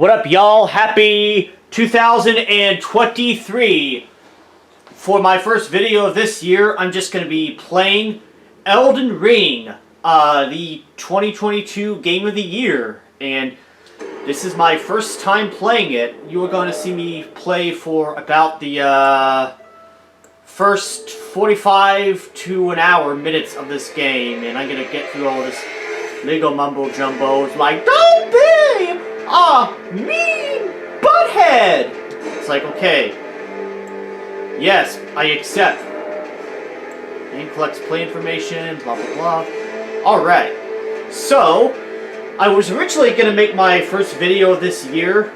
What up, y'all? Happy 2023. For my first video of this year, I'm just going to be playing Elden Ring, the 2022 Game of the Year. And this is my first time playing it. You are going to see me play for about the first 45 to an hour minutes of this game. And I'm going to get through all this Lego mumbo jumbo. It's like, don't be a mean butthead! It's like, okay. Yes, I accept. Game collects play information, blah blah blah. Alright. So, I was originally going to make my first video this year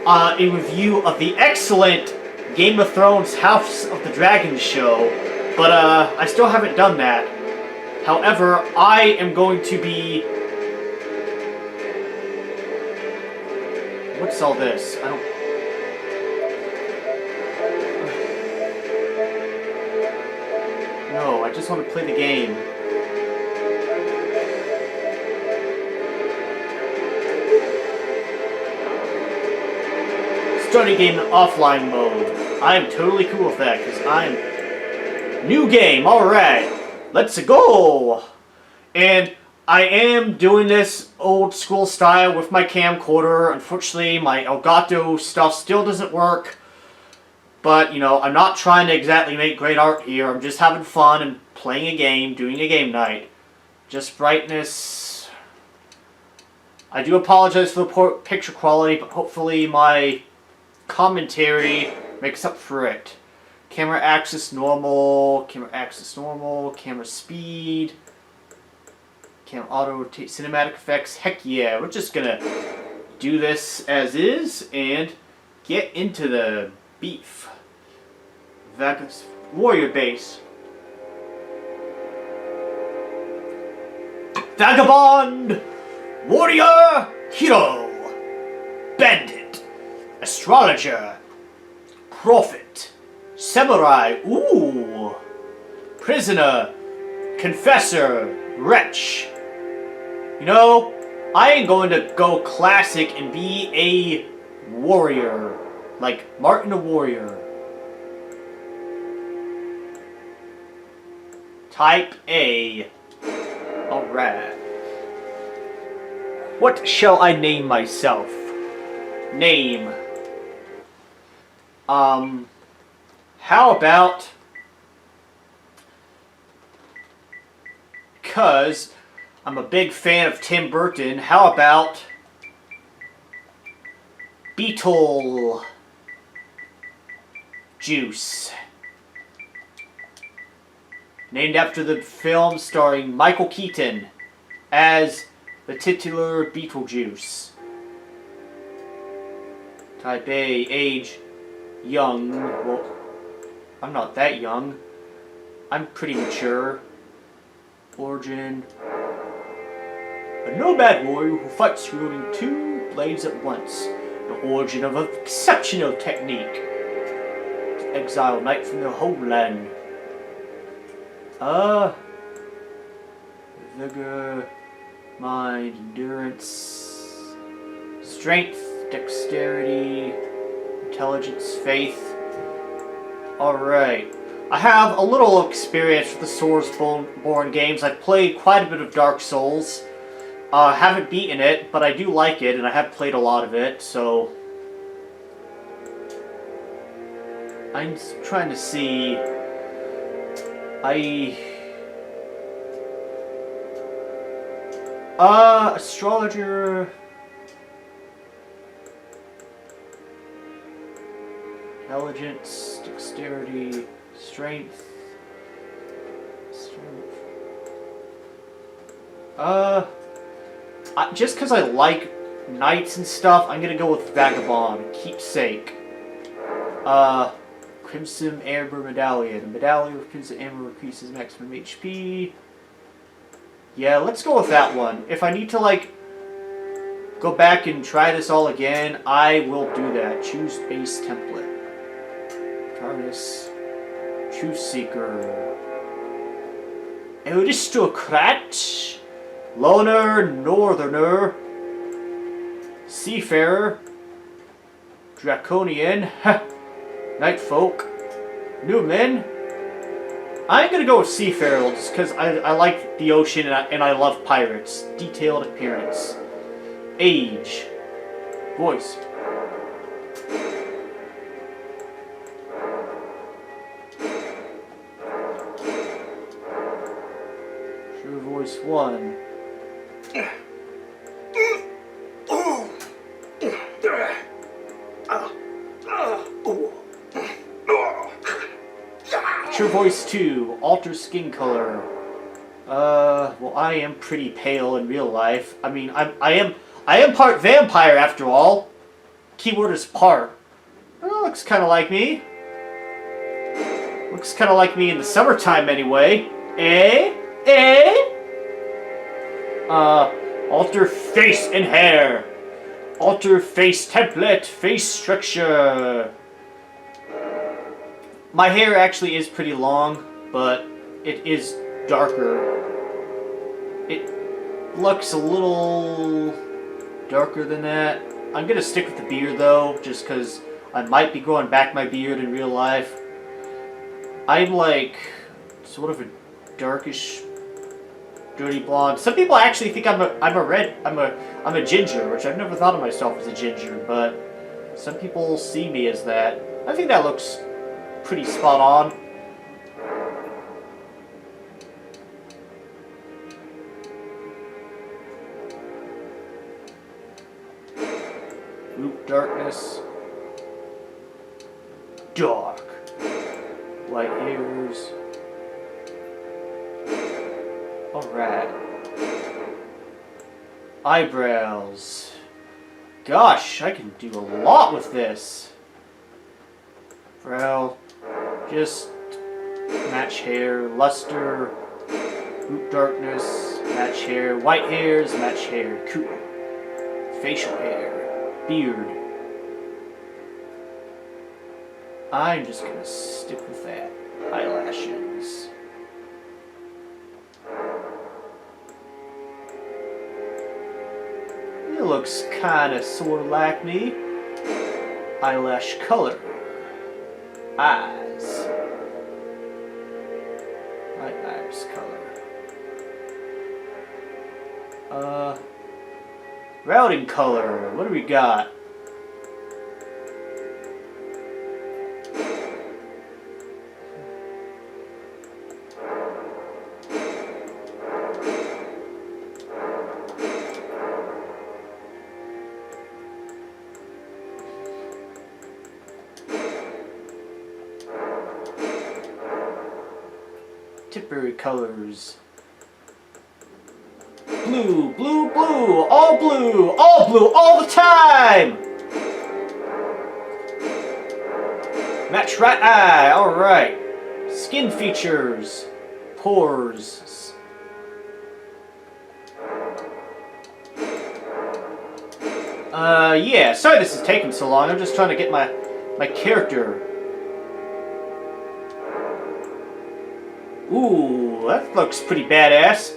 a review of the excellent Game of Thrones House of the Dragon show, but I still haven't done that. However, I am going to be... What's all this? I don't... No, I just want to play the game. Starting game in offline mode. I am totally cool with that, because I'm... New game, alright. Let's go! And I am doing this old school style with my camcorder. Unfortunately, my Elgato stuff still doesn't work. But, you know, I'm not trying to exactly make great art here. I'm just having fun and playing a game, doing a game night. Just brightness. I do apologize for the poor picture quality, but hopefully my commentary makes up for it. Camera axis normal, camera speed, camera auto rotate, cinematic effects. Heck yeah, we're just gonna do this as is and get into the beef. Vegas warrior base. Vagabond, warrior, hero, bandit, astrologer, prophet, samurai, ooh, prisoner, confessor, wretch. You know, I ain't going to go classic and be a warrior, like Martin the Warrior. Type A. Alright. What shall I name myself? Name. How about... Because I'm a big fan of Tim Burton, how about... Beetle... Juice. Named after the film starring Michael Keaton as the titular Beetlejuice. Type A, age, young. Well, I'm not that young. I'm pretty mature. Origin. A nomad warrior who fights wielding two blades at once. The origin of an exceptional technique. Exile knight from their homeland. Vigor, mind, endurance, strength, dexterity, intelligence, faith. Alright. I have a little experience with the Soulsborne games. I've played quite a bit of Dark Souls. Haven't beaten it, but I do like it, and I have played a lot of it, so... I'm trying to see... astrologer... Intelligence, dexterity, strength... just because I like knights and stuff, I'm gonna go with Vagabond, keepsake. Crimson Amber Medallion. A medallion with Crimson Amber increases maximum HP. Yeah, let's go with that one. If I need to, like, go back and try this all again, I will do that. Choose base template. Targus. Truth Seeker. Aristocrat. Loner, Northerner. Seafarer, Draconian, Night Folk, Newman. I'm gonna go with Seafarer just because I like the ocean and I love pirates. Detailed appearance. Age. Voice. True voice 1. True voice 2. Alter skin color. Well, I am pretty pale in real life. I mean, I am part vampire after all. Keyword is part. Well, looks kind of like me. Looks kind of like me in the summertime anyway. Eh? Eh? Alter face and hair. Alter face template, face structure. My hair actually is pretty long, but it is darker. It looks a little darker than that. I'm gonna stick with the beard though, just because I might be growing back my beard in real life. I'm like sort of a darkish, dirty blonde. Some people actually think I'm a ginger, which I've never thought of myself as a ginger, but some people see me as that. I think that looks pretty spot on. Root darkness. Dark. White hairs. Alright. Eyebrows. Gosh, I can do a lot with this. Brow. Just match hair. Luster. Root darkness. Match hair. White hairs. Match hair. Cool. Facial hair. Beard. I'm just gonna stick with that. Eyelashes. It looks kinda sorta like me. Eyelash color. Eyes. My iris color. Routing color. What do we got? Temporary colors. Blue, blue, blue, all the time! Match right eye, alright. Skin features, pores. Yeah, sorry this is taking so long. I'm just trying to get my character. Ooh, that looks pretty badass.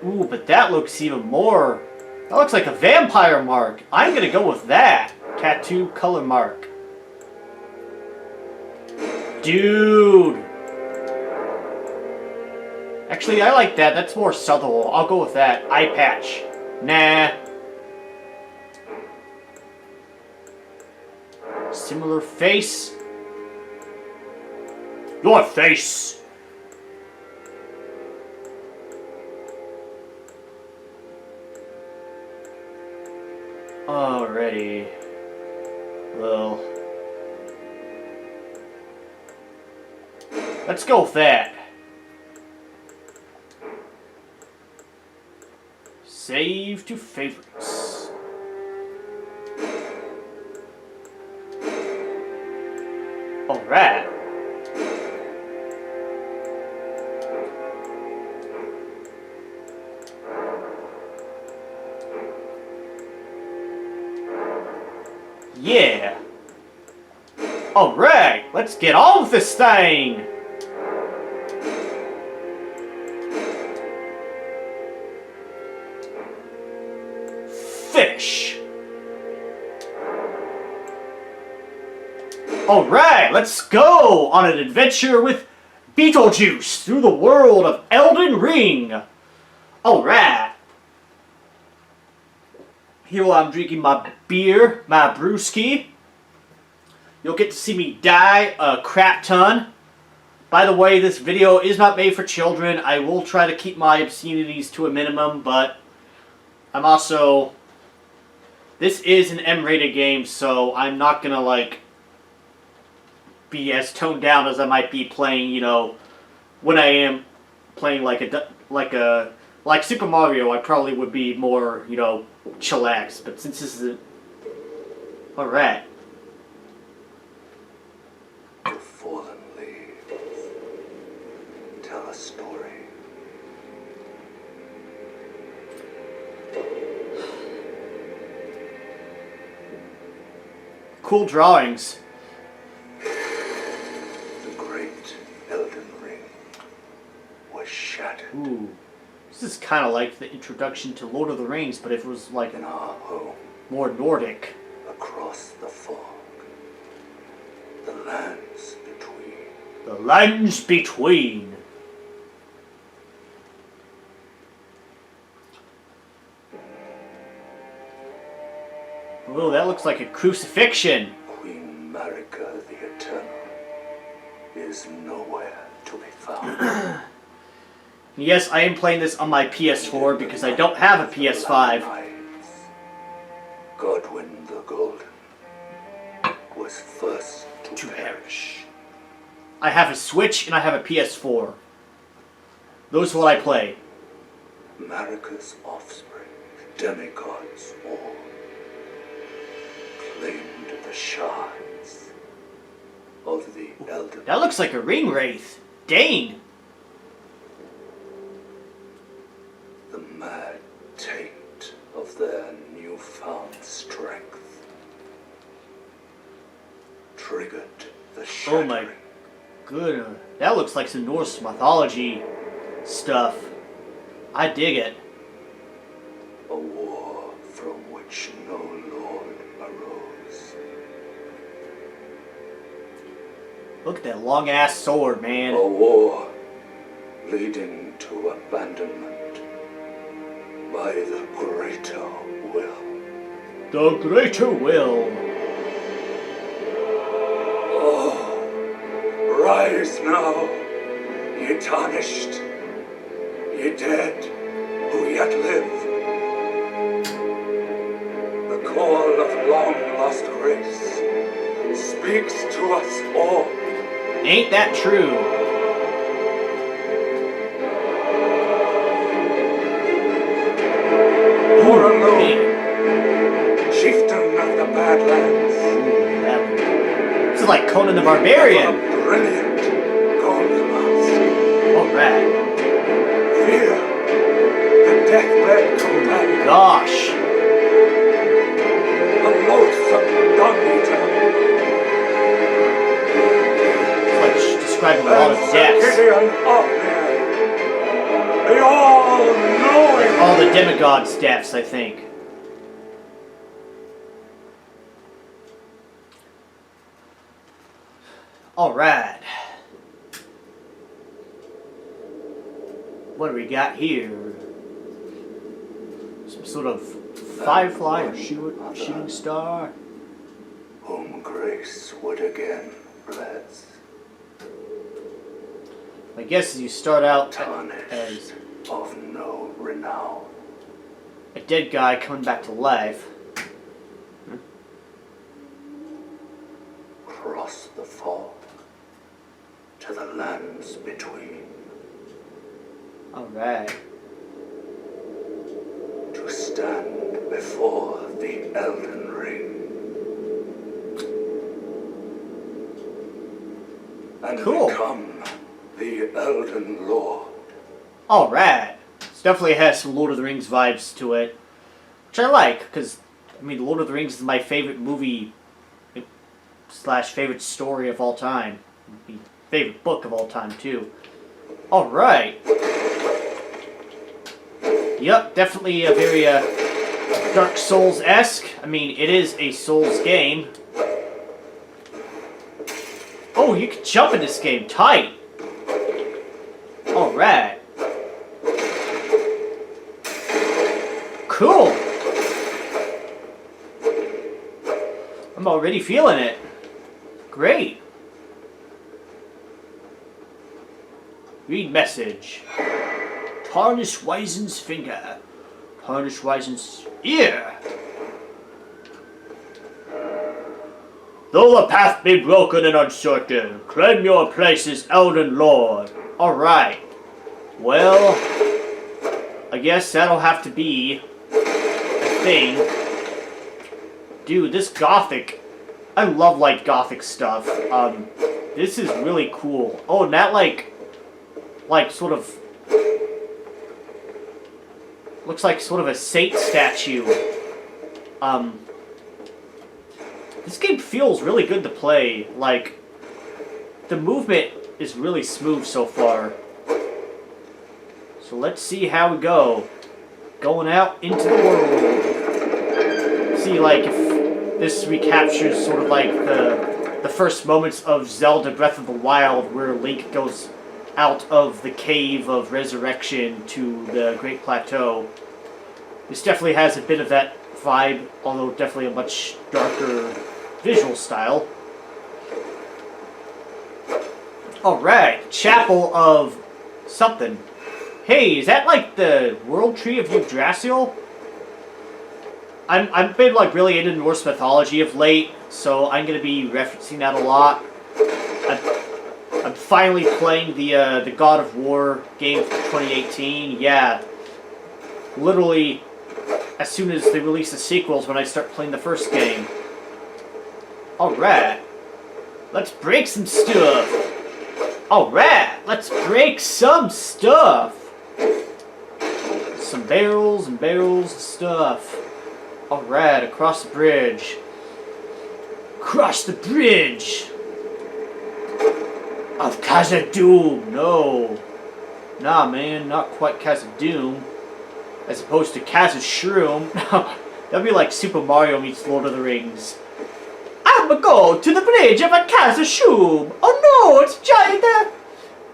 Ooh, but that looks even more... That looks like a vampire mark. I'm gonna go with that. Tattoo color mark. Dude. Actually, I like that. That's more subtle. I'll go with that. Eye patch. Nah. Similar face. Your face. Alrighty. Well, let's go with that. Save to favorites. Alright. Yeah. Alright, let's get on with this thing. Fish. Alright, let's go on an adventure with Beetlejuice through the world of Elden Ring. Alright. Here while I'm drinking my beer, my brewski. You'll get to see me die a crap ton. By the way, this video is not made for children. I will try to keep my obscenities to a minimum, but I'm also... This is an M-rated game, so I'm not gonna, like, be as toned down as I might be playing, you know, when I am playing like Super Mario. I probably would be more, you know, chillax. But since this is all right. The fallen leaves tell a story. Cool drawings. The great Elden Ring was shattered. Ooh. This is kind of like the introduction to Lord of the Rings, but if it was like in our home, more Nordic. across the fog, the lands between. The lands between. Oh, that looks like a crucifixion. Queen Marika the Eternal is nowhere to be found. Yes, I am playing this on my PS4 because I don't have a PS5. Godwyn the Golden was first to perish. I have a Switch and I have a PS4. Those are what I play. Marika's offspring, demigods all, claimed the shards of the Elden. That looks like a ring wraith. Dang. The mad taint of their newfound strength triggered the shattering. Oh my goodness. That looks like some Norse mythology stuff. I dig it. A war from which no lord arose. Look at that long ass sword, man. A war leading to abandonment by the greater will. The greater will. Oh, rise now, ye tarnished, ye dead who yet live. The call of long-lost grace speaks to us all. Ain't that true? For alone, chieftain of the Badlands. This is like Conan the Barbarian. A brilliant golden mask. Alright. Fear, the deathbed companion. Gosh. A loathsome dung-eater. It's like describing a lot of deaths. Gideon Othniel. The all-knowing. All the demigods' deaths, I think. Alright. What do we got here? Some sort of firefly or shooting star? Whom grace would again bless. I guess you start out Tarnished as of no renown. a dead guy coming back to life. Cross the fog to the lands between. Alright. To stand before the Elden Ring. And Cool. become the Elden Lord. Alright. This definitely has some Lord of the Rings vibes to it. Which I like, because, I mean, Lord of the Rings is my favorite movie / favorite story of all time. Favorite book of all time, too. Alright. Yep, definitely a very Dark Souls-esque. I mean, it is a Souls game. Oh, you can jump in this game. Tight. Alright. Cool. I'm already feeling it. Great. Read message. Tarnish Wisen's finger. Tarnish Wisen's ear. Though the path be broken and uncertain, claim your place as Elden Lord. Alright. Well, I guess that'll have to be a thing. Dude, this Gothic, I love like Gothic stuff. This is really cool. Oh, and that like sort of, looks like sort of a saint statue. This game feels really good to play. Like, the movement is really smooth so far. So let's see how we go. Going out into the world. See, like, if this recaptures sort of like the first moments of Zelda Breath of the Wild, where Link goes out of the Cave of Resurrection to the Great Plateau. This definitely has a bit of that vibe, although definitely a much darker visual style. Alright, Chapel of something. Hey, is that like the World Tree of Yggdrasil? I've been like really into Norse mythology of late, so I'm gonna be referencing that a lot. I'm finally playing the God of War game from 2018. Yeah, literally as soon as they release the sequels, when I start playing the first game. Alright, let's break some stuff. Alright, let's break some stuff. Some barrels and barrels of stuff. Alright, across the bridge. Cross the bridge of Khazad-dûm. No. Nah, man, not quite Khazad-dûm. As opposed to Khazad-shroom. That'd be like Super Mario meets Lord of the Rings. I'ma go to the bridge of a Khazad-shroom. Oh no, it's giant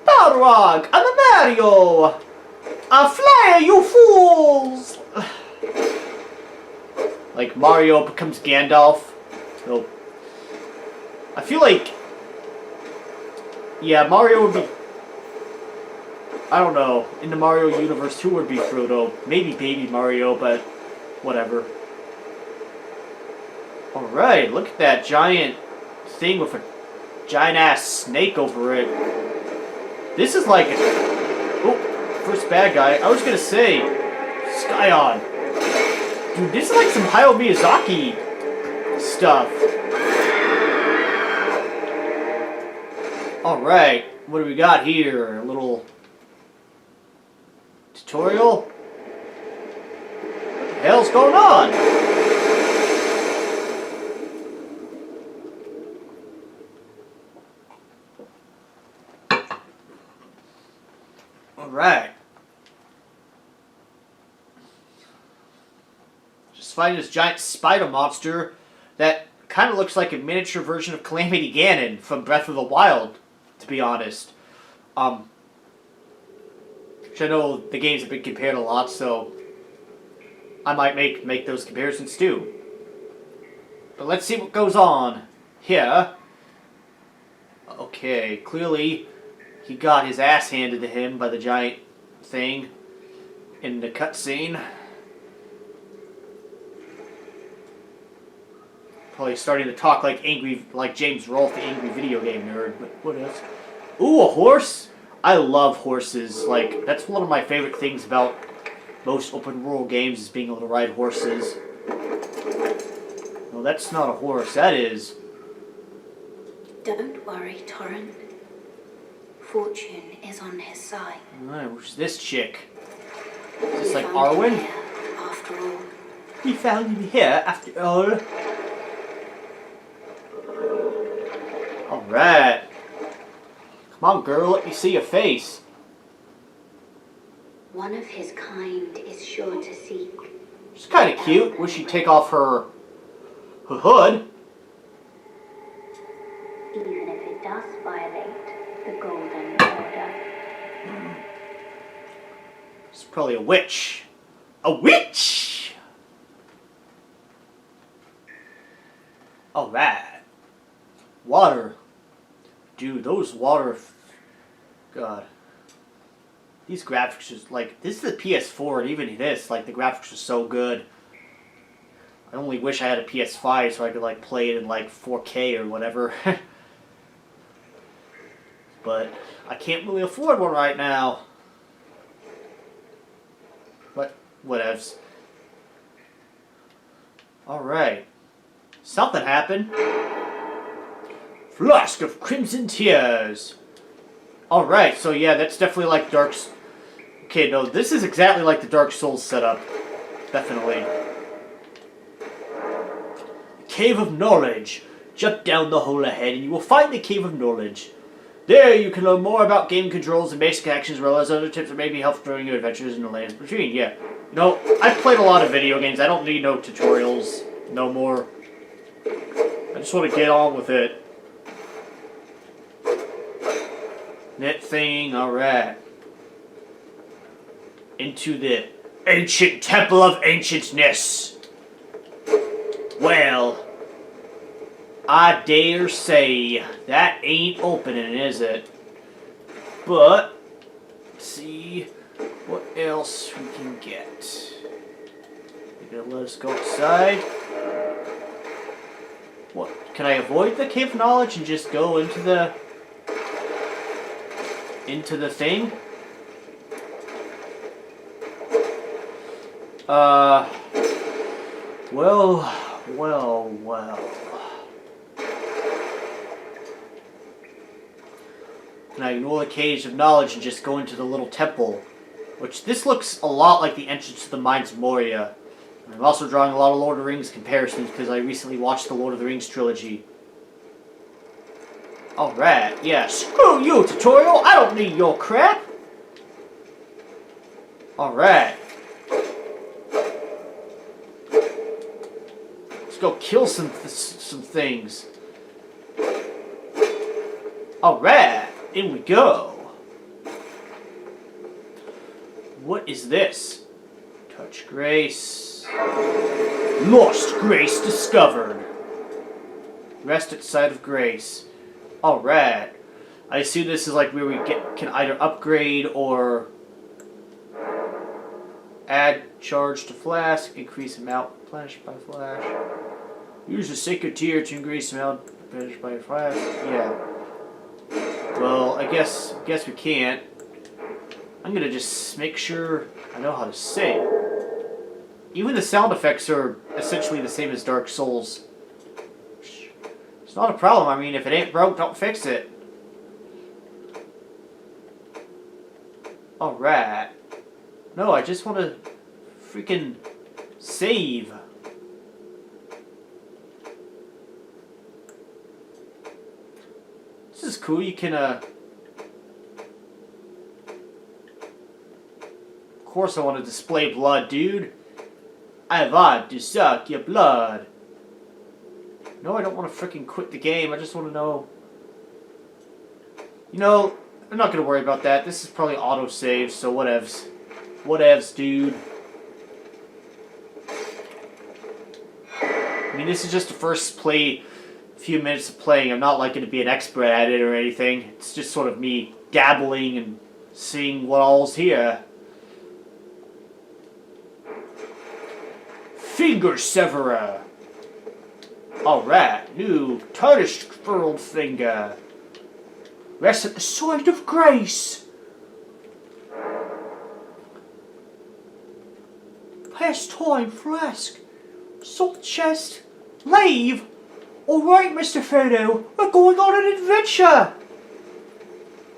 Balrog. I'm a Mario. Fly, you fools. Like Mario becomes Gandalf. Nope. I feel like, yeah, Mario would be, I don't know, in the Mario universe, who would be Frodo? Maybe Baby Mario, but whatever. Alright, look at that giant thing with a giant-ass snake over it. This is like, oh, first bad guy. I was gonna say, Skyon. Dude, this is like some Hayao Miyazaki stuff. Alright, what do we got here? A little tutorial? What the hell's going on? Alright. Just fighting this giant spider monster that kind of looks like a miniature version of Calamity Ganon from Breath of the Wild, to be honest. Which I know the games have been compared a lot, so I might make those comparisons too. But let's see what goes on here. Okay, clearly he got his ass handed to him by the giant thing in the cutscene. Probably starting to talk like James Rolfe, the angry video game nerd. But what else? Ooh, a horse! I love horses. Like, that's one of my favorite things about most open world games, is being able to ride horses. No, that's not a horse. That is. Don't worry, Torrent. Fortune is on his side. Alright, where's this chick? Is this We like found Arwen? him here, after all. We found him here after all. Alright. Come on, girl, let me see your face. One of his kind is sure to seek. She's kind of cute. Wish she'd take off her hood. Even if it does find probably a witch. A witch! Alright. Water. Dude, those water... God. These graphics are like... This is the PS4, and even this, like, the graphics are so good. I only wish I had a PS5 so I could, like, play it in, like, 4K or whatever. But I can't really afford one right now. But, whatevs. Alright. Something happened. Flask of Crimson Tears. Alright, so yeah, that's definitely like Dark... Okay, no, this is exactly like the Dark Souls setup. Definitely. Cave of Knowledge. Jump down the hole ahead and you will find the Cave of Knowledge. There you can learn more about game controls and basic actions, as well as other tips that may be helpful during your adventures in the lands between. Yeah. No, I've played a lot of video games. I don't need no tutorials. No more. I just want to get on with it. Net thing, alright. Into the ancient temple of ancientness. Well, I dare say that ain't opening, is it? But, let's see what else we can get. You're gonna let us go outside. What? Can I avoid the Cave of Knowledge and just go into the thing? Well. Can I ignore the Cage of Knowledge and just go into the little temple? Which, this looks a lot like the entrance to the Mines of Moria. I'm also drawing a lot of Lord of the Rings comparisons because I recently watched the Lord of the Rings trilogy. Alright, yeah, screw you, tutorial! I don't need your crap! Alright. Let's go kill some things. Alright, in we go. What is this? Touch Grace. Lost Grace discovered. Rest at site of Grace. Alright. I assume this is like where we can either upgrade or add charge to flask, increase amount replenished by flash. Use the sacred tier to increase amount replenished by flask. Yeah. Well, I guess we can't. I'm gonna just make sure I know how to sing. Even the sound effects are essentially the same as Dark Souls. It's not a problem. I mean, if it ain't broke, don't fix it. Alright. No, I just want to freaking save. This is cool. You can, Of course I want to display blood, dude. I want to suck your blood. No, I don't want to freaking quit the game. I just want to know. You know, I'm not going to worry about that. This is probably auto-save, so whatevs. Whatevs, dude. I mean, this is just the first few minutes of playing. I'm not like going to be an expert at it or anything. It's just sort of me dabbling and seeing what all's here. Finger Severer. Alright, new tarnished furled finger. Rest at the site of Grace. Pastime flask. Salt chest. Leave. Alright, Mr. Frodo. We're going on an adventure.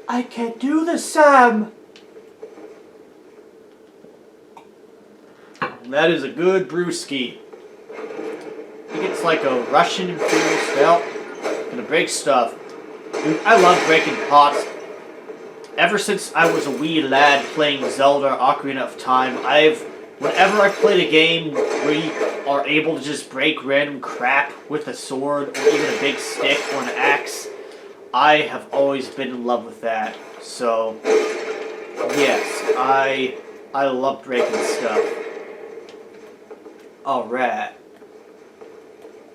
I can do this, Sam. That is a good brewski. I think it's like a Russian Imperial Stout. Gonna break stuff. Dude, I love breaking pots. Ever since I was a wee lad playing Zelda Ocarina of Time, whenever I played a game where you are able to just break random crap with a sword or even a big stick or an axe, I have always been in love with that. So, yes, I I love breaking stuff. Alright.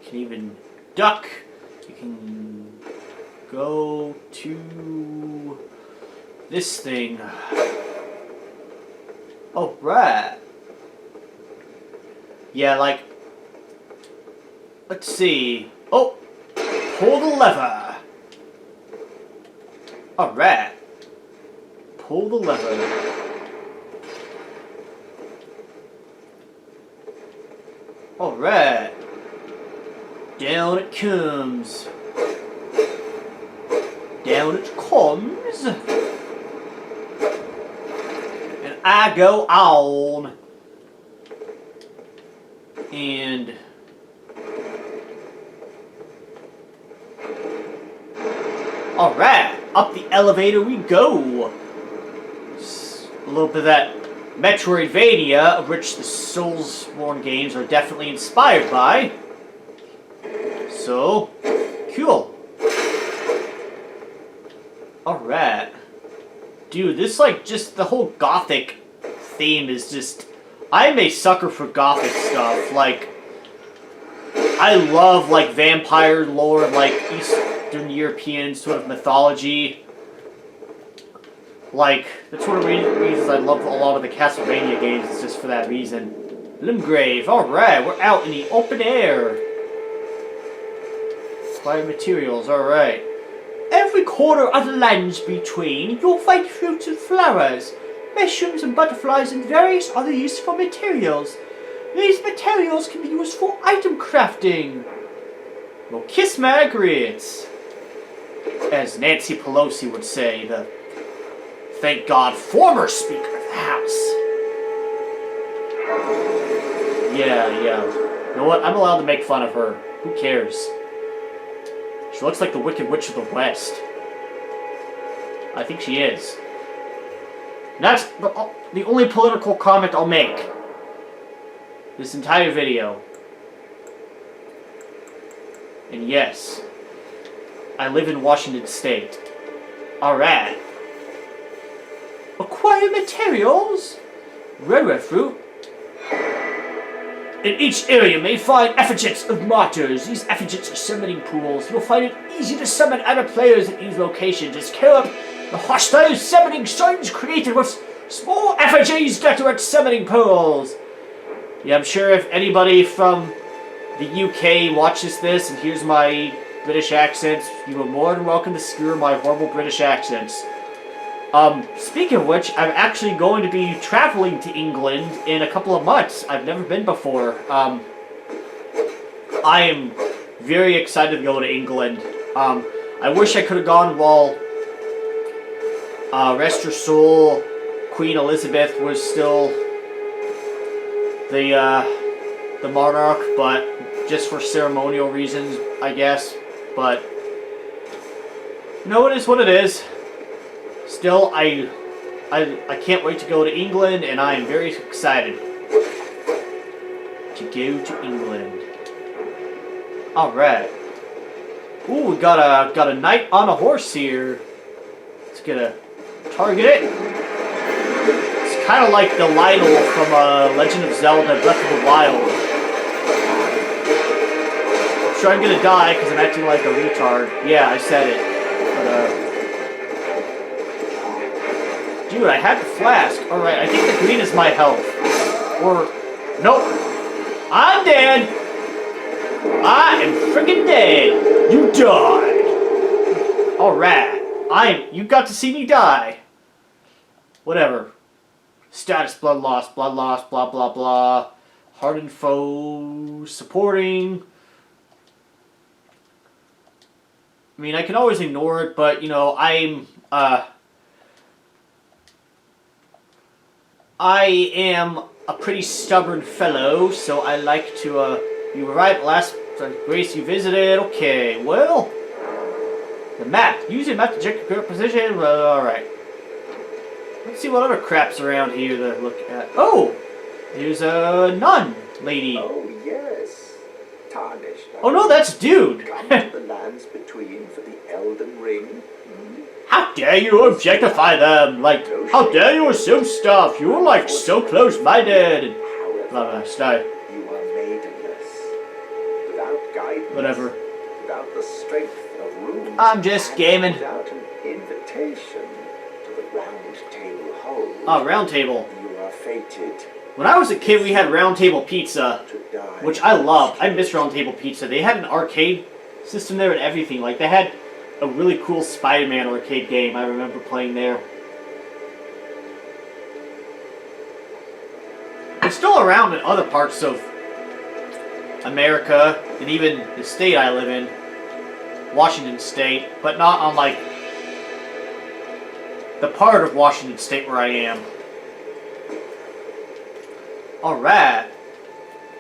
You can even duck. You can go to this thing. Alright. Yeah, like, let's see. Oh, pull the lever. Alright. Pull the lever. Alright. Down it comes. Down it comes. And I go on. And alright, up the elevator we go. Just a little bit of that Metroidvania, of which the Soulsborne games are definitely inspired by. So, cool. Alright. Dude, this like just the whole gothic theme is just... I'm a sucker for gothic stuff. Like, I love like vampire lore, like Eastern European sort of mythology. Like, that's one of the reasons I love a lot of the Castlevania games, is just for that reason. Limgrave, alright, we're out in the open air. Acquire materials, alright. Every corner of the lands between, you'll find fruits and flowers, mushrooms and butterflies, and various other useful materials. These materials can be used for item crafting. Well, kiss my grits. As Nancy Pelosi would say, the, thank God, former Speaker of the House. Yeah. You know what? I'm allowed to make fun of her. Who cares? She looks like the Wicked Witch of the West. I think she is. And that's the only political comment I'll make this entire video. And yes, I live in Washington State. Alright. Acquire materials. Rare fruit. In each area you may find effigies of martyrs. These effigies are summoning pools. You'll find it easy to summon other players at these locations. Just kill up the hostile summoning signs created with small effigies decorate summoning pools. Yeah, I'm sure if anybody from the UK watches this and hears my British accents, you are more than welcome to skewer my horrible British accents. Speaking of which, I'm actually going to be traveling to England in a couple of months. I've never been before. I am very excited to go to England. I wish I could have gone while rest her soul, Queen Elizabeth was still the monarch, but just for ceremonial reasons, I guess. But no, it is what it is. Still, I can't wait to go to England, and I am very excited to go to England. All right. Ooh, we got a knight on a horse here. Let's get a target it. It's kind of like the Lionel from Legend of Zelda: Breath of the Wild. I'm sure I'm gonna die because I'm acting like a retard. Yeah, I said it. But dude, I had the flask. Alright, I think the green is my health. Or, nope. I'm dead. I am freaking dead. You died. Alright. You got to see me die. Whatever. Status, blood loss, blah, blah, blah. Hardened foe, supporting. I mean, I can always ignore it, but, you know, I am a pretty stubborn fellow, so I like to, you were right, last race you visited, okay, well, the map, use your map to check your current position, well, alright. Let's see what other crap's around here to look at. Oh, there's a nun lady. Oh, yes. Tarnished. Oh no, that's Dude. Come to the lands between for the Elden Ring. How dare you objectify them? Like, how dare you assume stuff? You're like so close-minded. And blah blah. Stay. You are maidenless, without guidance, Whatever. without the strength of runes. I'm just gaming. Without an invitation to the round table home. Oh, round table. You are fated When I was a kid, we had round table pizza, to die. which I loved. I miss round table pizza. They had an arcade system there and everything. Like, they had a really cool Spider-Man arcade game I remember playing there. It's still around in other parts of America, and even the state I live in, Washington State, but not on, like, the part of Washington State where I am. Alright.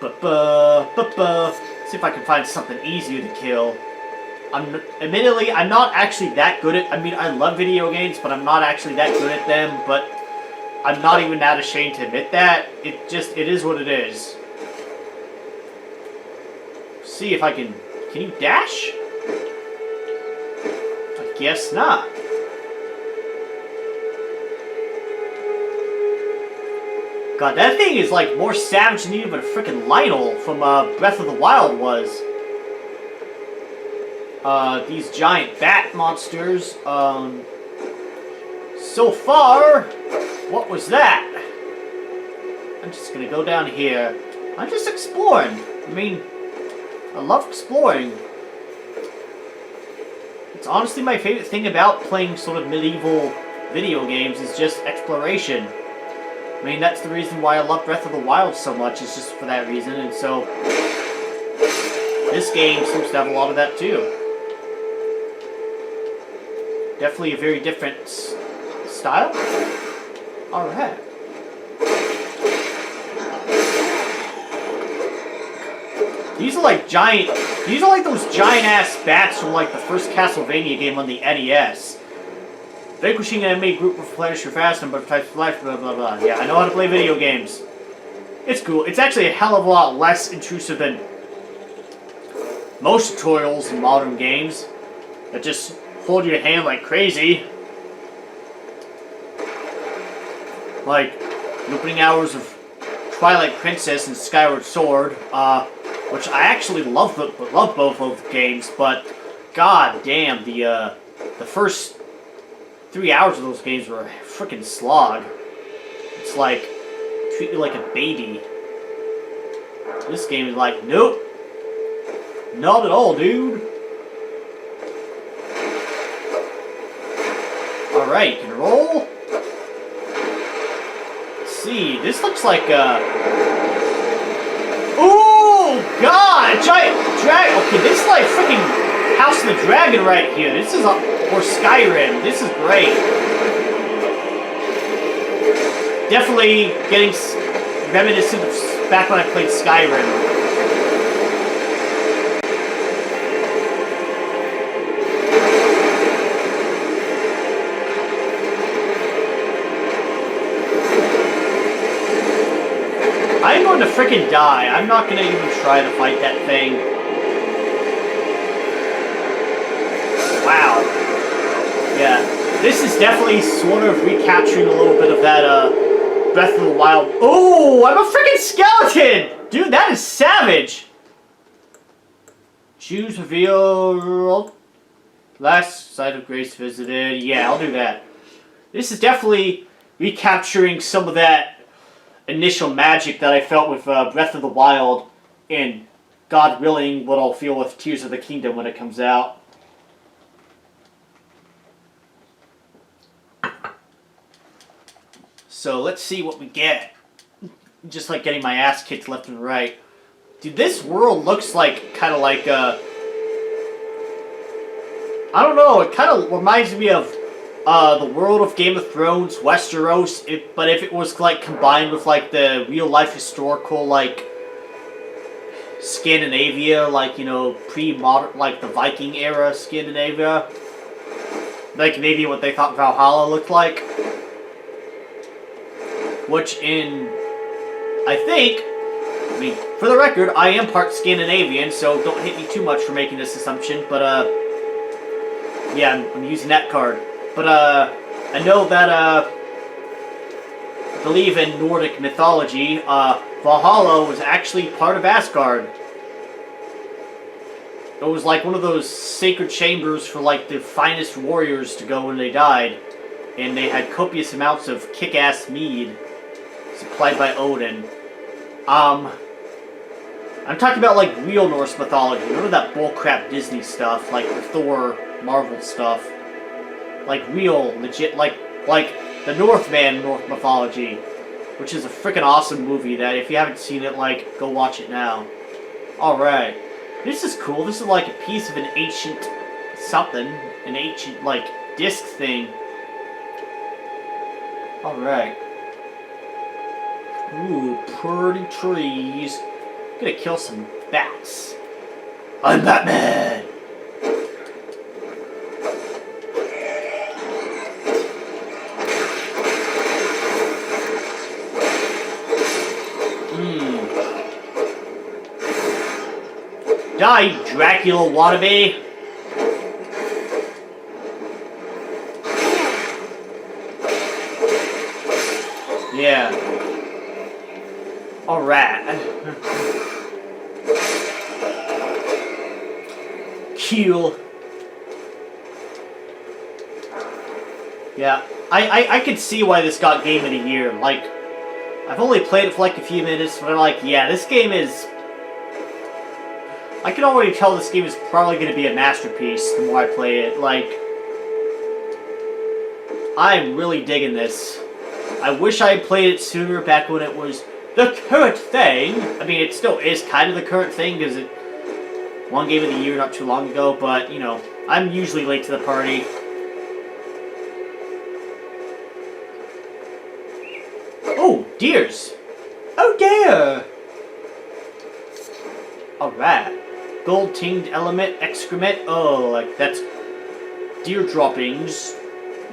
See if I can find something easier to kill. Admittedly, I'm not actually that good at... I mean, I love video games, but I'm not actually that good at them, but I'm not even that ashamed to admit that. It is what it is. See if I can... Can you dash? I guess not. God, that thing is like more savage than even freaking Lionel from Breath of the Wild was. These giant bat monsters. So far, what was that? I'm just gonna go down here. I'm just exploring. I mean, I love exploring. It's honestly my favorite thing about playing sort of medieval video games is just exploration. I mean, that's the reason why I love Breath of the Wild so much, is just for that reason, and so this game seems to have a lot of that too. Definitely a very different style. Alright. These are like giant, these are like those giant ass bats from like the first Castlevania game on the NES. Vanquishing an enemy group will replenish your fast number of types of life, blah blah blah. Yeah, I know how to play video games. It's cool. It's actually a hell of a lot less intrusive than most tutorials in modern games that just hold your hand like crazy. Like the opening hours of Twilight Princess and Skyward Sword, which I actually love both of the games, but god damn, the first 3 hours of those games were a freaking slog. It's like, treat you like a baby. This game is like, nope. Not at all, dude. Alright, you can roll. Let's see, this looks like oh god, a giant dragon. Okay, this is like freaking House of the Dragon right here. This is or Skyrim. This is great. Definitely getting reminiscent of back when I played Skyrim. I'm going to freaking die. I'm not going to even try to fight that thing. Wow. Yeah, this is definitely sort of recapturing a little bit of that, Breath of the Wild. Oh, I'm a freaking skeleton! Dude, that is savage! Choose reveal... Last site of grace visited. Yeah, I'll do that. This is definitely recapturing some of that initial magic that I felt with Breath of the Wild, and God willing, what I'll feel with Tears of the Kingdom when it comes out. So let's see what we get. Just like getting my ass kicked left and right. Dude, this world looks like, kind of like, I don't know, it kind of reminds me of the world of Game of Thrones, Westeros, but if it was like combined with like the real life historical, like Scandinavia, like, you know, pre-modern, like the Viking era Scandinavia. Like maybe what they thought Valhalla looked like. Which in, I think, I mean, for the record, I am part Scandinavian, so don't hate me too much for making this assumption, but, yeah, I'm using that card. But I know that I believe in Nordic mythology, Valhalla was actually part of Asgard. It was like one of those sacred chambers for like the finest warriors to go when they died. And they had copious amounts of kick-ass mead supplied by Odin. I'm talking about like real Norse mythology. None of that bullcrap Disney stuff, like the Thor, Marvel stuff. Like real, legit, like the Northman Norse mythology, which is a freaking awesome movie that if you haven't seen it, like, go watch it now. Alright. This is cool. This is like a piece of an ancient something. An ancient, like, disc thing. Alright. Ooh, pretty trees. I'm gonna kill some bats. I'm Batman! Die, Dracula wannabe! Yeah. Alright. Kill. Yeah. I could see why this got Game of the Year. Like, I've only played it for like a few minutes, but I'm like, yeah, this game is... I can already tell this game is probably going to be a masterpiece the more I play it. Like, I'm really digging this. I wish I had played it sooner, back when it was the current thing. I mean, it still is kind of the current thing, because it won Game of the Year not too long ago, but, you know, I'm usually late to the party. Oh, deers! Oh dear! Alright. Gold tinged element, excrement. Oh, like that's deer droppings.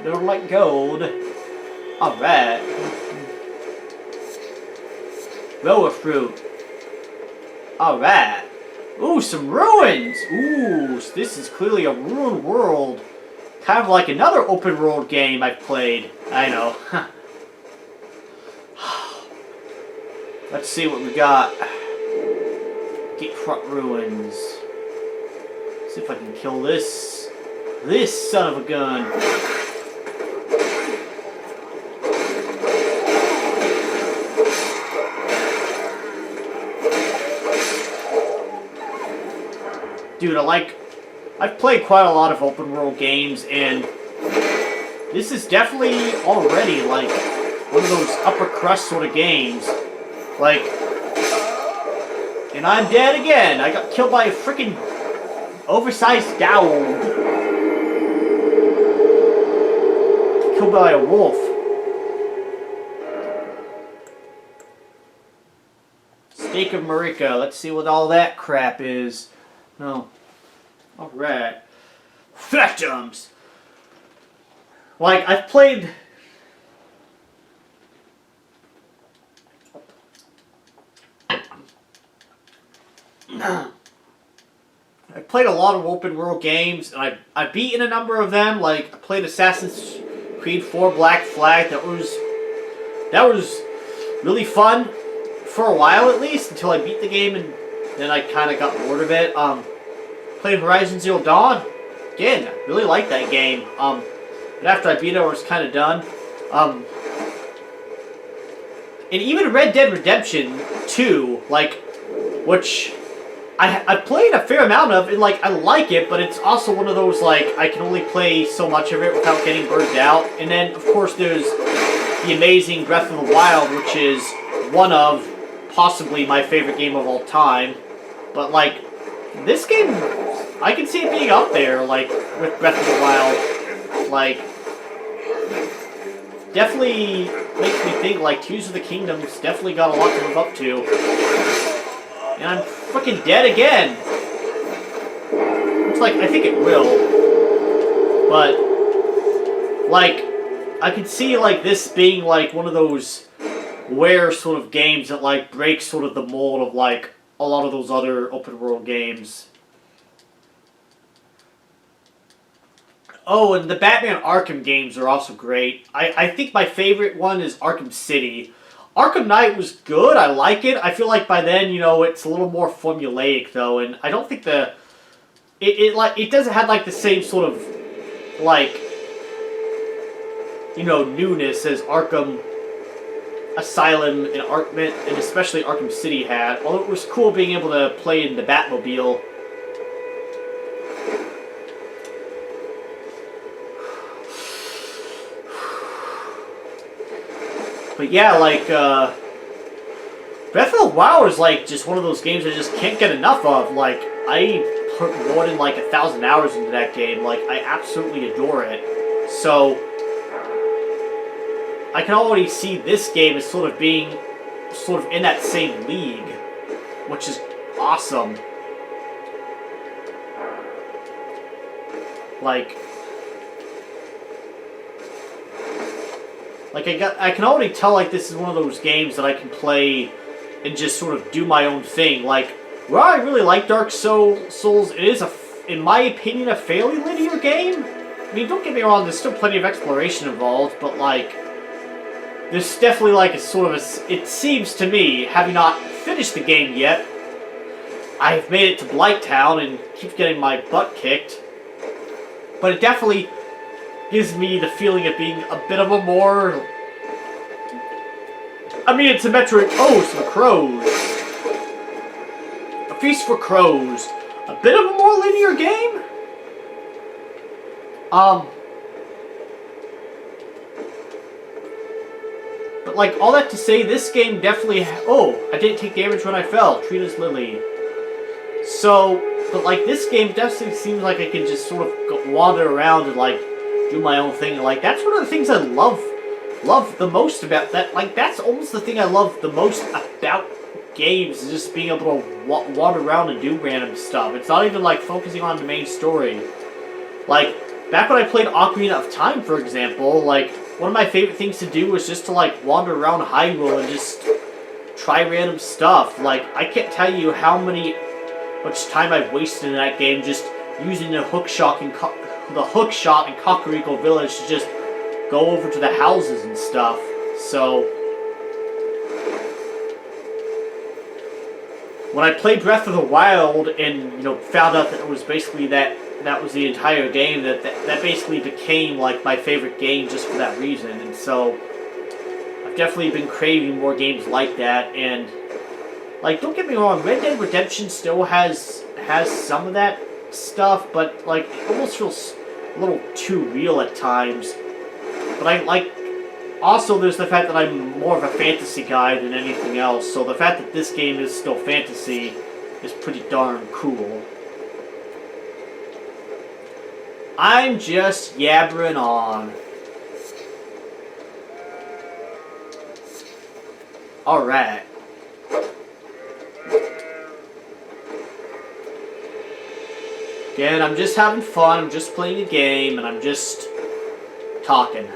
They're like gold. Alright. Roa fruit. Alright. Ooh, some ruins! Ooh, so this is clearly a ruined world. Kind of like another open world game I've played. I know. Let's see what we got. Get front ruins. See if I can kill this. This son of a gun. Dude, I've played quite a lot of open world games, and this is definitely already like one of those upper crust sort of games. Like, and I'm dead again. I got killed by a freaking oversized owl. Killed by a wolf. Steak of Marika. Let's see what all that crap is. No. Alright. Phantoms! Like, I've played... I've played a lot of open world games, and I've beaten a number of them. Like, I played Assassin's Creed 4 Black Flag. That was really fun for a while, at least, until I beat the game, and then I kind of got bored of it. Played Horizon Zero Dawn. Again, really liked that game. But after I beat it, I was kind of done. And even Red Dead Redemption 2, like, which I played a fair amount of, and like I like it, but it's also one of those like I can only play so much of it without getting burnt out. And then of course there's the amazing Breath of the Wild, which is one of possibly my favorite game of all time. But like this game, I can see it being up there, like with Breath of the Wild. Like definitely makes me think like Tears of the Kingdom's definitely got a lot to live up to. And I'm freaking dead again. Looks like I think it will. But like I could see like this being like one of those rare sort of games that like breaks sort of the mold of like a lot of those other open world games. Oh, and the Batman Arkham games are also great. I think my favorite one is Arkham City. Arkham Knight was good. I like it. I feel like by then, it's a little more formulaic though, and I don't think it doesn't have like the same sort of like newness as Arkham Asylum and especially Arkham City had. Although it was cool being able to play in the Batmobile. But yeah, like, Breath of the Wild is like just one of those games I just can't get enough of. Like, I put more than like 1,000 hours into that game. Like, I absolutely adore it. So, I can already see this game as sort of being in that same league, which is awesome. Like I can already tell like this is one of those games that I can play and just sort of do my own thing. Like, well, I really like Dark Souls. It is in my opinion, a fairly linear game. I mean, don't get me wrong, there's still plenty of exploration involved, but like, there's definitely like a sort of it seems to me, having not finished the game yet, I've made it to Blighttown and keep getting my butt kicked. But it definitely gives me the feeling of being a bit of a more... I mean, it's a Metroid... Oh, it's for Crows. A Feast for Crows. A bit of a more linear game? But, like, all that to say, this game definitely... Oh, I didn't take damage when I fell. Trina's Lily. So, but, like, this game definitely seems like I can just sort of wander around and, like, do my own thing. Like, that's one of the things I love the most about that. Like, that's almost the thing I love the most about games, is just being able to wander around and do random stuff. It's not even like focusing on the main story. Like, back when I played Ocarina of Time, for example, like, one of my favorite things to do was just to like wander around Hyrule and just try random stuff. Like, I can't tell you how much time I've wasted in that game just using the hook shot in Kakariko Village to just go over to the houses and stuff. So, when I played Breath of the Wild and found out that it was basically that was the entire game, that basically became like my favorite game just for that reason. And so I've definitely been craving more games like that. And like, don't get me wrong, Red Dead Redemption still has some of that stuff, but like, it almost feels a little too real at times. But I like, also there's the fact that I'm more of a fantasy guy than anything else, so the fact that this game is still fantasy is pretty darn cool. I'm just yabbering on. Alright. Again, I'm just having fun, I'm just playing a game, and I'm just talking.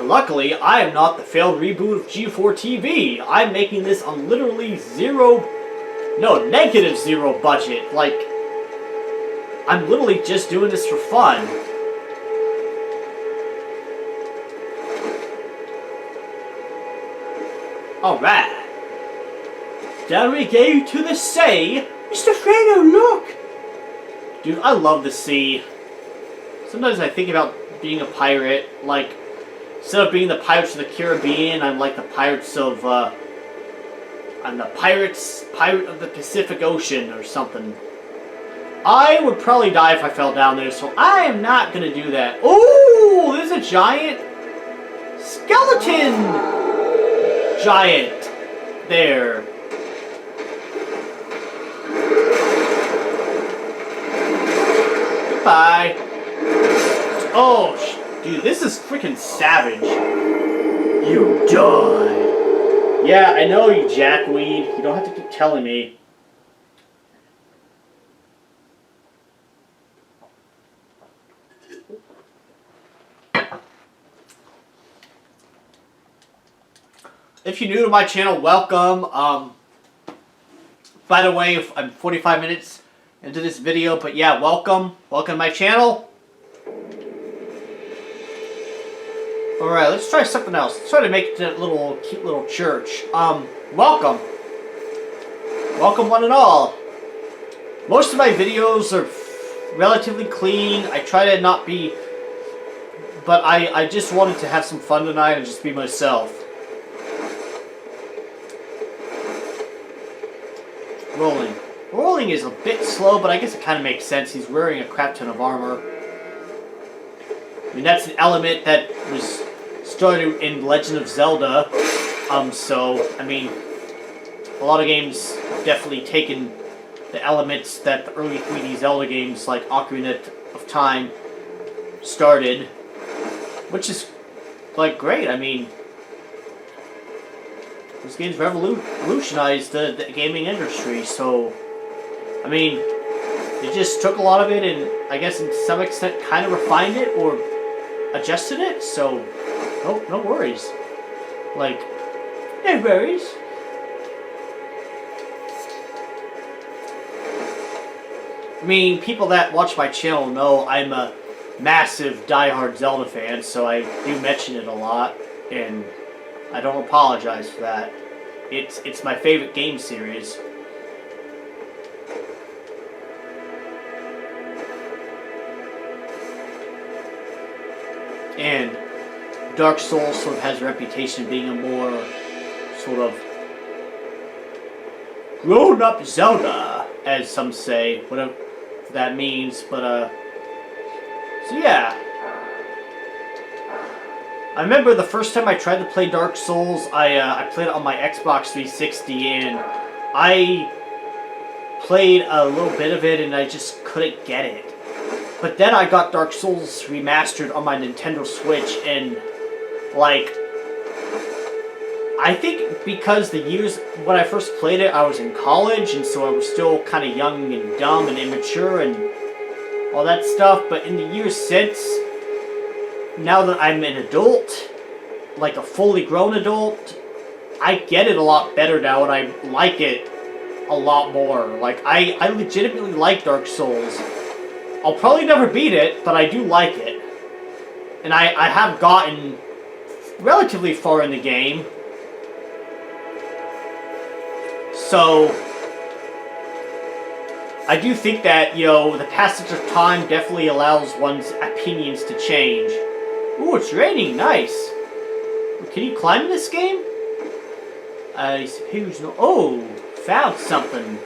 Luckily, I am not the failed reboot of G4 TV. I'm making this on literally -0 budget. Like, I'm literally just doing this for fun. Alright. Down we go to the sea. Mr. Fredo, look! Dude, I love the sea. Sometimes I think about being a pirate, like, instead of being the Pirates of the Caribbean, I'm like the Pirates of, I'm the Pirate of the Pacific Ocean or something. I would probably die if I fell down there, so I am not gonna do that. Ooh, there's a giant skeleton giant there. Goodbye. Oh, dude, this is freaking savage. You died. Yeah, I know, you jackweed. You don't have to keep telling me. if you're new to my channel, welcome. By the way, I'm 45 minutes into this video, but yeah, welcome. Welcome to my channel. Alright, let's try something else. Let's try to make it to a cute little church. Welcome. Welcome one and all. Most of my videos are relatively clean. I try to not be... But I just wanted to have some fun tonight and just be myself. Rolling. Rolling is a bit slow, but I guess it kind of makes sense. He's wearing a crap ton of armor. I mean, that's an element that was started in Legend of Zelda. So, I mean, a lot of games have definitely taken the elements that the early 3D Zelda games like Ocarina of Time started. Which is, like, great. I mean, those games revolutionized the gaming industry, so, I mean, they just took a lot of it and, I guess, to some extent, kind of refined it or adjusted it, so, no worries. Like, no worries. I mean, people that watch my channel know I'm a massive diehard Zelda fan, so I do mention it a lot, and I don't apologize for that. It's my favorite game series. And Dark Souls sort of has a reputation of being a more sort of grown-up Zelda, as some say, whatever that means, but so yeah. I remember the first time I tried to play Dark Souls, I played it on my Xbox 360, and I played a little bit of it and I just couldn't get it. But then I got Dark Souls remastered on my Nintendo Switch, and like, I think because the years when I first played it, I was in college, and so I was still kind of young and dumb and immature and all that stuff, but in the years since, now that I'm an adult, like a fully grown adult, I get it a lot better now, and I like it a lot more. Like, I legitimately like Dark Souls. I'll probably never beat it, but I do like it. And I have gotten relatively far in the game. So, I do think that, you know, the passage of time definitely allows one's opinions to change. Ooh, it's raining. Nice. Can you climb in this game? I suppose not. Oh, found something.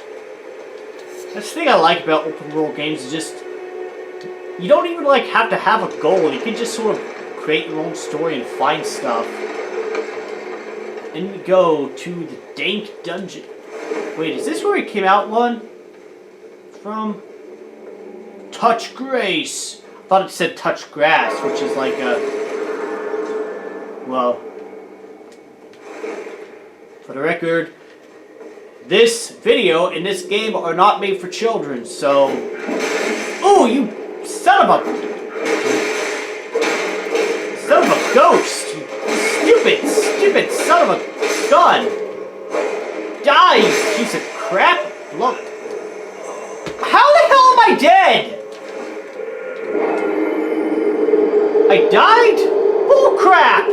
That's the thing I like about open world games is just, you don't even like have to have a goal. You can just sort of create your own story and find stuff. Then we go to the dank dungeon. Wait, is this where we came out one? From Touch Grace. I thought it said Touch Grass, which is like a... Well, for the record, this video and this game are not made for children, so... Oh, you son of a... Son of a ghost! You stupid son of a gun! Die, you piece of crap! Look. How the hell am I dead? I died? Bull crap!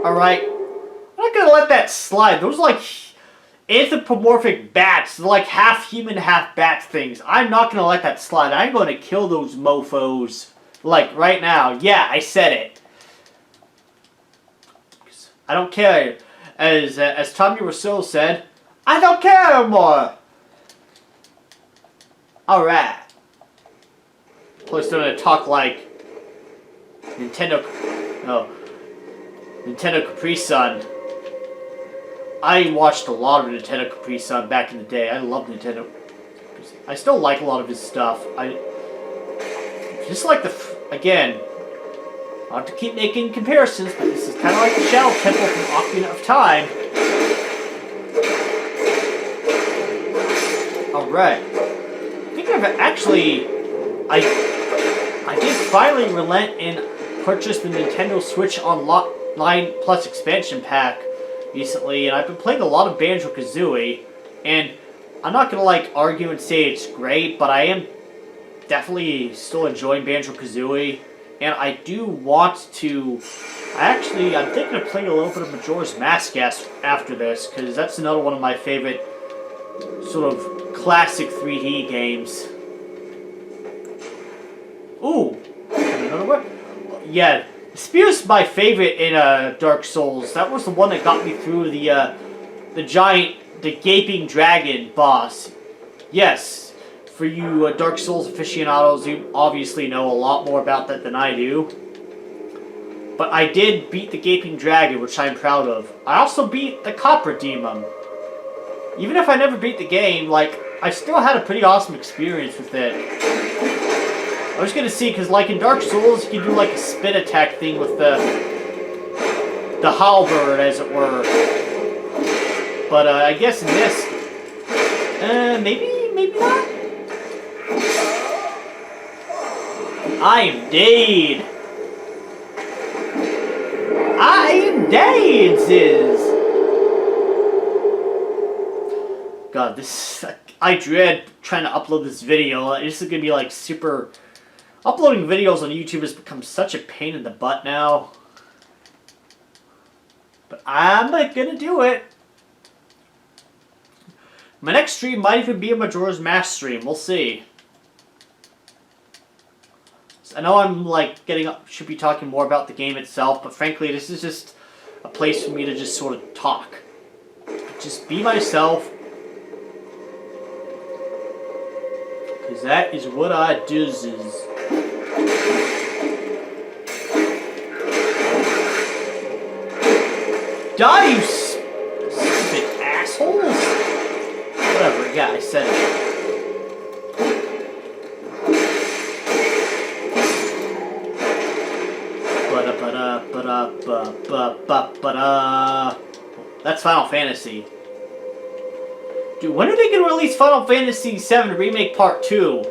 Alright. I'm not gonna let that slide. Those like anthropomorphic bats. They're like half human, half bat things. I'm not gonna let that slide. I'm gonna kill those mofos. Like, right now. Yeah, I said it. I don't care. As Tommy Wiseau said, I don't care anymore! Alright. Plus, they're gonna talk like Nintendo Capri Sun. I watched a lot of Nintendo Capri Sun back in the day. I love Nintendo. I still like a lot of his stuff. I just like again, not to keep making comparisons, but this is kind of like the Shadow Temple from Ocarina of Time. Alright. I think I've actually... I did finally relent and purchase the Nintendo Switch Online Plus expansion pack. recently, and I've been playing a lot of Banjo-Kazooie, and I'm not gonna like argue and say it's great, but I am definitely still enjoying Banjo-Kazooie, and I do want to. I'm thinking of playing a little bit of Majora's Mask after this, because that's another one of my favorite sort of classic 3D games. Ooh, another one? Yeah, Spear's my favorite in Dark Souls. That was the one that got me through the gaping dragon boss. Yes, for you Dark Souls aficionados, you obviously know a lot more about that than I do. But I did beat the gaping dragon, which I'm proud of. I also beat the Copper Demon. Even if I never beat the game, like, I still had a pretty awesome experience with it. I was gonna see, because like in Dark Souls, you can do like a spin attack thing with the halberd, as it were. But I guess in this, maybe not. I am dead. I am dead, sis. God, I dread trying to upload this video. This is gonna be like super. Uploading videos on YouTube has become such a pain in the butt now. But I'm gonna do it. My next stream might even be a Majora's Mask stream. We'll see. I know I'm like should be talking more about the game itself, but frankly, this is just a place for me to just sort of talk. Just be myself. Because that is what I do. Die, you stupid assholes! Whatever, yeah, I said it. That's Final Fantasy. Dude, when are they going to release Final Fantasy VII Remake Part 2?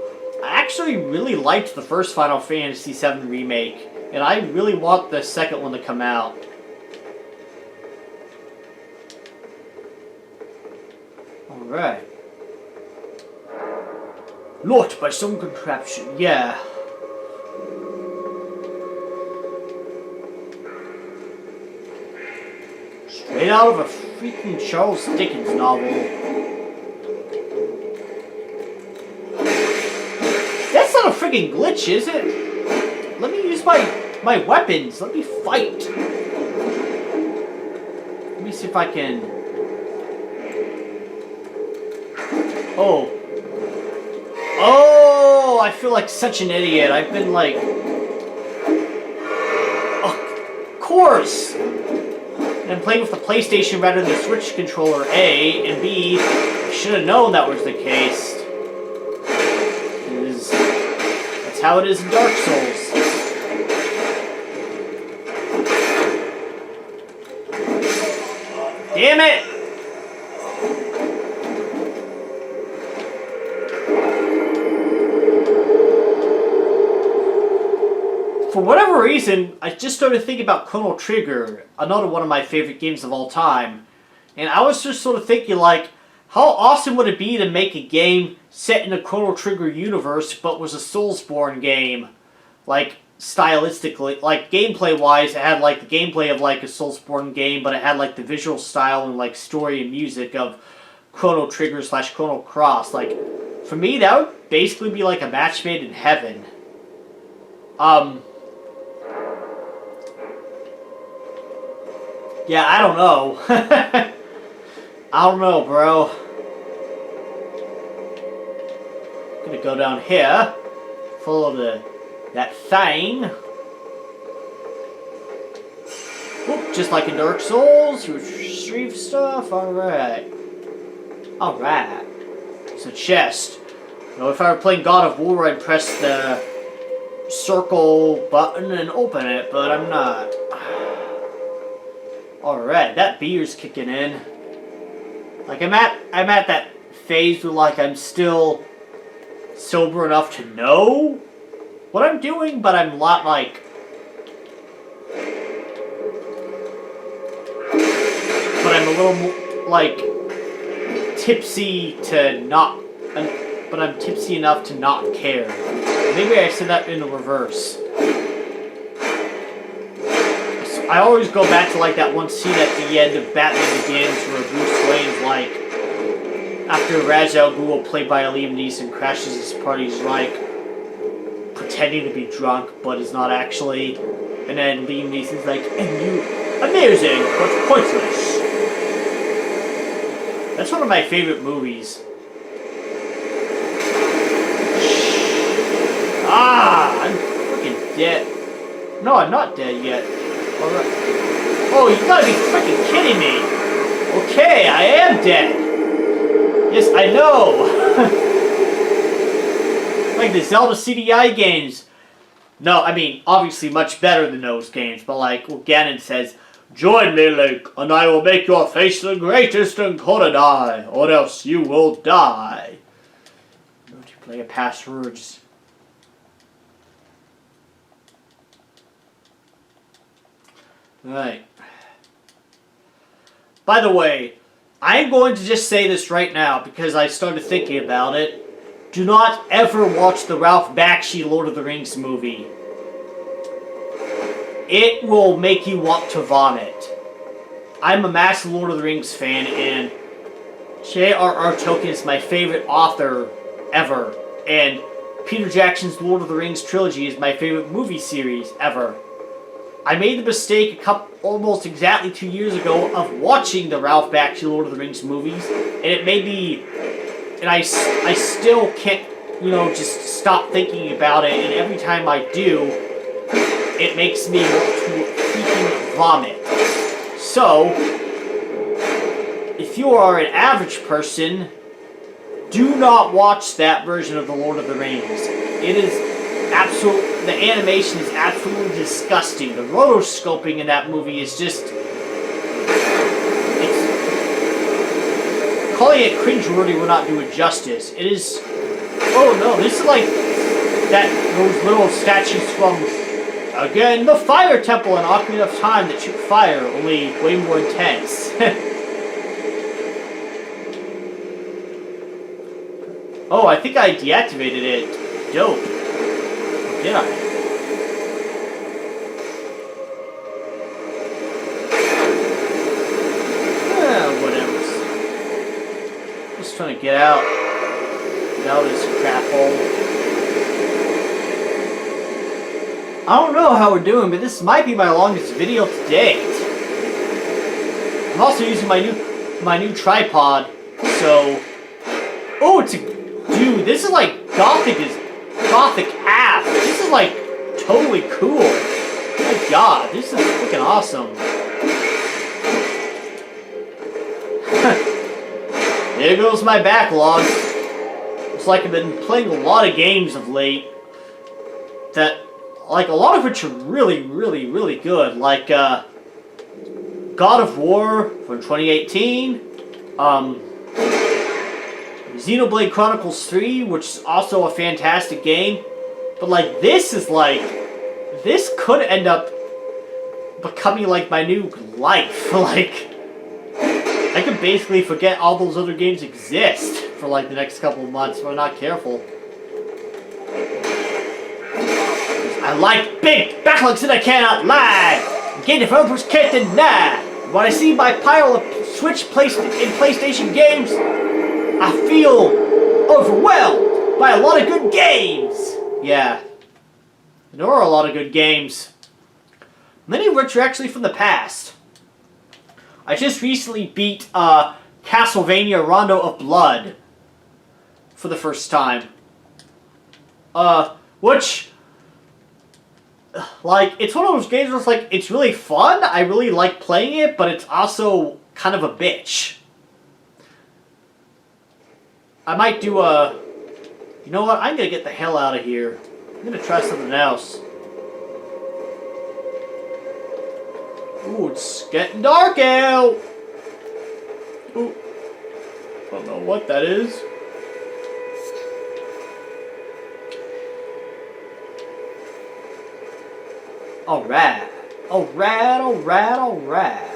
I actually really liked the first Final Fantasy VII Remake, and I really want the second one to come out. Alright. Locked by some contraption, yeah. Straight out of a freaking Charles Dickens novel. That's not a freaking glitch, is it? Let me use my weapons. Let me fight. Let me see if I can... Oh. Oh, I feel like such an idiot. I've been like... Of course! I'm playing with the PlayStation rather than the Switch controller, A, and B, I should have known that was the case. That's how it is in Dark Souls. Damn it! For whatever reason, I just started thinking about Chrono Trigger, another one of my favorite games of all time. And I was just sort of thinking, like, how awesome would it be to make a game set in the Chrono Trigger universe, but was a Soulsborne game? Like, stylistically, like, gameplay-wise, it had, like, the gameplay of, like, a Soulsborne game, but it had, like, the visual style and, like, story and music of Chrono Trigger / Chrono Cross. Like, for me, that would basically be, like, a match made in heaven. Yeah, I don't know. I don't know, bro. I'm gonna go down here. Follow that thing. Oop, just like in Dark Souls, retrieve stuff. Alright. Alright. It's a chest. You know, if I were playing God of War, I'd press the circle button and open it, but I'm not. Alright, that beer's kicking in. Like, I'm at that phase where, like, I'm still sober enough to know what I'm doing, but I'm not, like... but I'm a little more, like, tipsy to not, but I'm tipsy enough to not care. Maybe I said that in the reverse. So I always go back to, like, that one scene at the end of Batman Begins where Bruce Wayne's like, after Ra's al Ghul, played by Liam Neeson, crashes his party, he's like, pretending to be drunk, but is not actually. And then Liam Neeson's like, and you, amazing, but pointless. That's one of my favorite movies. Ah, I'm freaking dead. No, I'm not dead yet. Alright. Oh, you gotta be freaking kidding me. Okay, I am dead. Yes, I know. Like the Zelda CDI games. No, I mean, obviously much better than those games, but like what Ganon says, join me, Link, and I will make your face the greatest in Korodai, or else you will die. Multiplayer passwords. Right. By the way, I'm going to just say this right now because I started thinking about it. Do not ever watch the Ralph Bakshi Lord of the Rings movie. It will make you want to vomit. I'm a massive Lord of the Rings fan, and J.R.R. Tolkien is my favorite author ever. And Peter Jackson's Lord of the Rings trilogy is my favorite movie series ever. I made the mistake almost exactly 2 years ago of watching the Ralph Bakshi Lord of the Rings movies, and it made me, and I still can't, you know, just stop thinking about it, and every time I do, it makes me want to freaking vomit. So, if you are an average person, do not watch that version of the Lord of the Rings. It is the animation is absolutely disgusting. The rotoscoping in that movie is just, calling it cringeworthy will not do it justice. It is, oh no, this is like those little statues from, again, the Fire Temple in Ocarina of Time that shoot fire, only way more intense. Oh, I think I deactivated it. Dope. Did I? Whatever. Just trying to get out of this crap hole. I don't know how we're doing, but this might be my longest video to date. I'm also using my new tripod, so. Oh, it's a dude. This is like gothic ass. This is like totally cool. Oh my god, this is freaking awesome. There goes my backlog. It's like I've been playing a lot of games of late that, like, a lot of which are really, really, really good. Like, God of War from 2018. Xenoblade Chronicles 3, which is also a fantastic game. But, like, this could end up becoming, like, my new life. Like, I could basically forget all those other games exist for, like, the next couple of months if I'm not careful. I like big backlogs that I cannot lie. Game developers can't deny. When I see my pile of Switch and PlayStation games, I feel overwhelmed by a lot of good games. Yeah. There are a lot of good games. Many of which are actually from the past. I just recently beat Castlevania Rondo of Blood for the first time. Which, like, it's one of those games where it's like, it's really fun. I really like playing it, but it's also kind of a bitch. I might do a... You know what? I'm going to get the hell out of here. I'm going to try something else. Ooh, it's getting dark out! Ooh. I don't know what that is. Alright. Alright, alright, alright.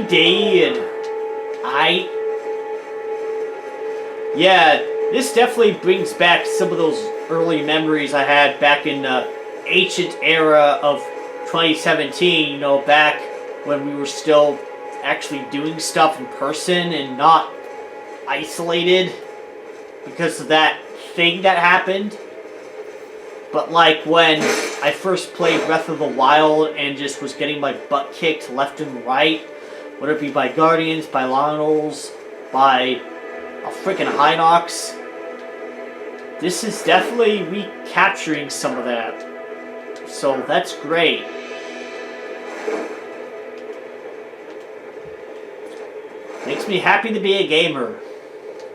day, and yeah, this definitely brings back some of those early memories I had back in the ancient era of 2017, you know, back when we were still actually doing stuff in person and not isolated because of that thing that happened. But like when I first played Breath of the Wild and just was getting my butt kicked left and right, whether it be by Guardians, by Lionels, by a freaking Hinox, this is definitely recapturing some of that. So that's great. Makes me happy to be a gamer.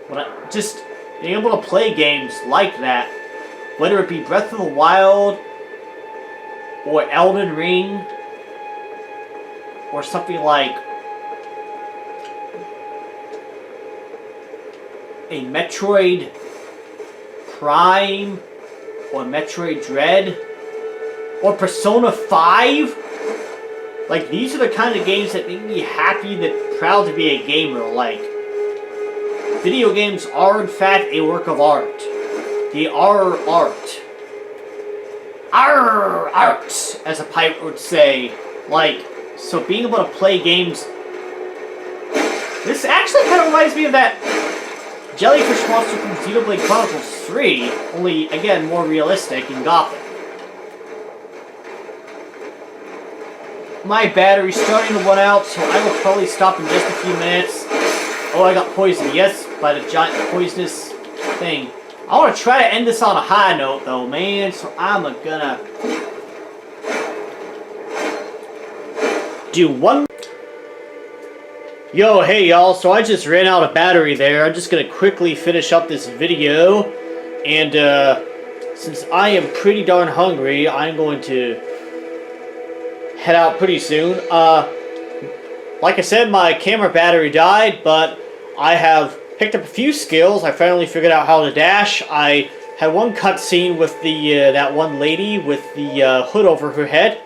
But just being able to play games like that, whether it be Breath of the Wild or Elden Ring or something like a Metroid Prime or Metroid Dread or Persona 5. Like, these are the kind of games that make me happy, that proud to be a gamer. Like, video games are in fact a work of art. They are art. Art, as a pirate would say. Like, so being able to play games... This actually kind of reminds me of that Jellyfish monster from Xenoblade Chronicles 3, only, again, more realistic and gothic. My battery's starting to run out, so I will probably stop in just a few minutes. Oh, I got poisoned. Yes, by the giant poisonous thing. I want to try to end this on a high note, though, man, so I'm gonna do one. Yo, hey, y'all, so I just ran out of battery there. I'm just gonna quickly finish up this video, and, since I am pretty darn hungry, I'm going to head out pretty soon. Like I said, my camera battery died, but I have picked up a few skills. I finally figured out how to dash. I had one cutscene with the that one lady with the hood over her head,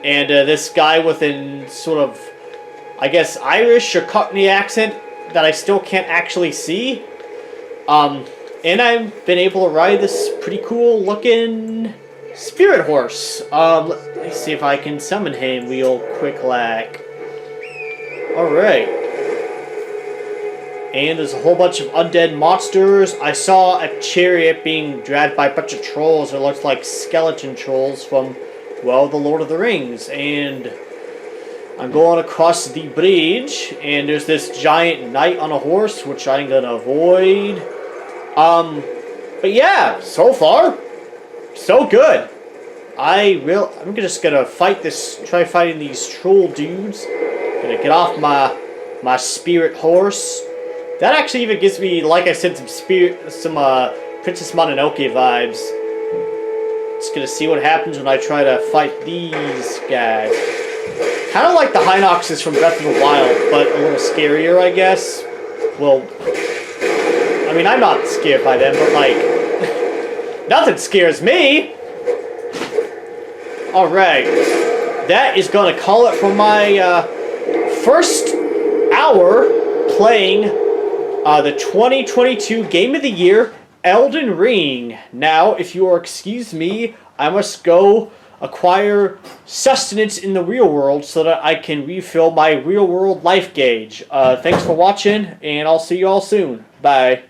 and this guy with an sort of, I guess, Irish or Cockney accent that I still can't actually see. And I've been able to ride this pretty cool looking spirit horse. Let me see if I can summon him real quick like. Alright. And there's a whole bunch of undead monsters. I saw a chariot being dragged by a bunch of trolls. It looks like skeleton trolls from, well, the Lord of the Rings. And I'm going across the bridge, and there's this giant knight on a horse, which I'm gonna avoid. But yeah, so far, so good. I'm just gonna try fighting these troll dudes. Gonna get off my spirit horse. That actually even gives me, like I said, some Princess Mononoke vibes. Just gonna see what happens when I try to fight these guys. Kind of like the Hinoxes from Breath of the Wild, but a little scarier, I guess. Well, I mean, I'm not scared by them, but like, nothing scares me. Alright, that is gonna call it for my first hour playing the 2022 Game of the Year, Elden Ring. Now, if you will excuse me, I must go acquire sustenance in the real world so that I can refill my real world life gauge. Thanks for watching, and I'll see you all soon. Bye.